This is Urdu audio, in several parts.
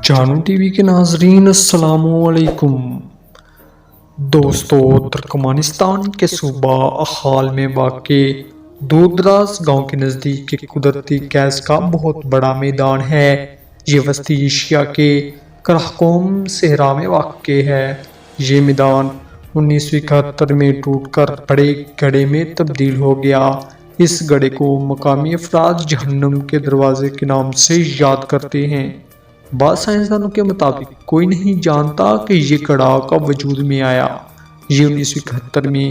جانو ٹی وی کے ناظرین السلام علیکم دوستو، ترکمانستان کے صوبہ اخال میں واقع دور دراز گاؤں کے نزدیک ایک قدرتی گیس کا بہت بڑا میدان ہے۔ یہ وسطی ایشیا کے کراکوم صحرا میں واقع ہے۔ یہ میدان 1971 میں ٹوٹ کر بڑے گڑھے میں تبدیل ہو گیا۔ اس گڑھے کو مقامی افراد جہنم کے دروازے کے نام سے یاد کرتے ہیں۔ بعض سائنسدانوں کے مطابق کوئی نہیں جانتا کہ یہ گڑھا کب وجود میں آیا۔ یہ 1971 میں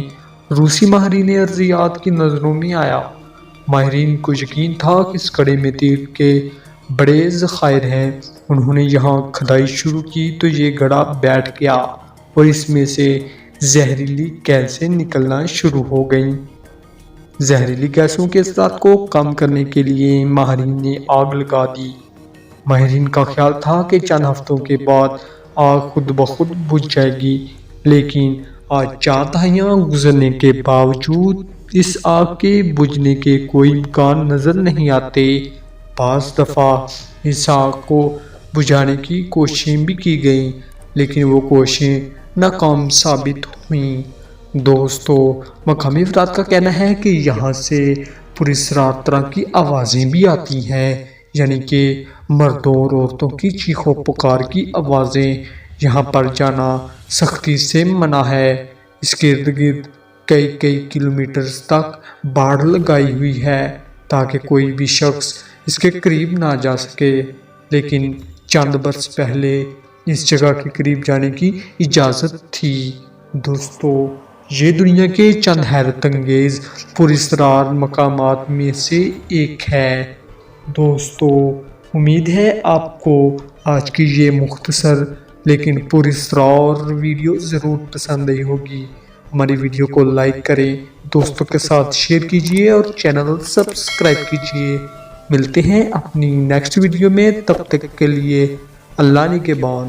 روسی ماہرین ارضیات کی نظروں میں آیا۔ ماہرین کو یقین تھا کہ اس گڑھے میں تیل کے بڑے ذخائر ہیں۔ انہوں نے یہاں کھدائی شروع کی تو یہ گڑھا بیٹھ گیا اور اس میں سے زہریلی گیسیں نکلنا شروع ہو گئیں۔ زہریلی گیسوں کے اثرات کو کم کرنے کے لیے ماہرین نے آگ لگا دی۔ ماہرین کا خیال تھا کہ چند ہفتوں کے بعد آگ خود بخود بجھ جائے گی، لیکن آج 4 دہائیاں گزرنے کے باوجود اس آگ کے بجھنے کے کوئی امکان نظر نہیں آتے۔ بعض دفعہ اس آگ کو بجھانے کی کوششیں بھی کی گئیں، لیکن وہ کوششیں ناکام ثابت ہوئیں۔ دوستو، مقامی افراد کا کہنا ہے کہ یہاں سے پراسرار طرح کی آوازیں بھی آتی ہیں، یعنی کہ مردوں اور عورتوں کی چیخ و پکار کی آوازیں۔ یہاں پر جانا سختی سے منع ہے۔ اس کے ارد گرد کئی کلومیٹر تک باڑ لگائی ہوئی ہے تاکہ کوئی بھی شخص اس کے قریب نہ جا سکے، لیکن چند برس پہلے اس جگہ کے قریب جانے کی اجازت تھی۔ دوستو، یہ دنیا کے چند حیرت انگیز پراسرار مقامات میں سے ایک ہے۔ دوستو، امید ہے آپ کو آج کی یہ مختصر لیکن پراسرار ویڈیو ضرور پسند آئی ہوگی۔ ہماری ویڈیو کو لائک کریں، دوستوں کے ساتھ شیئر کیجیے اور چینل سبسکرائب کیجیے۔ ملتے ہیں اپنی نیکسٹ ویڈیو میں، تب تک کے لیے اللہ نگہبان۔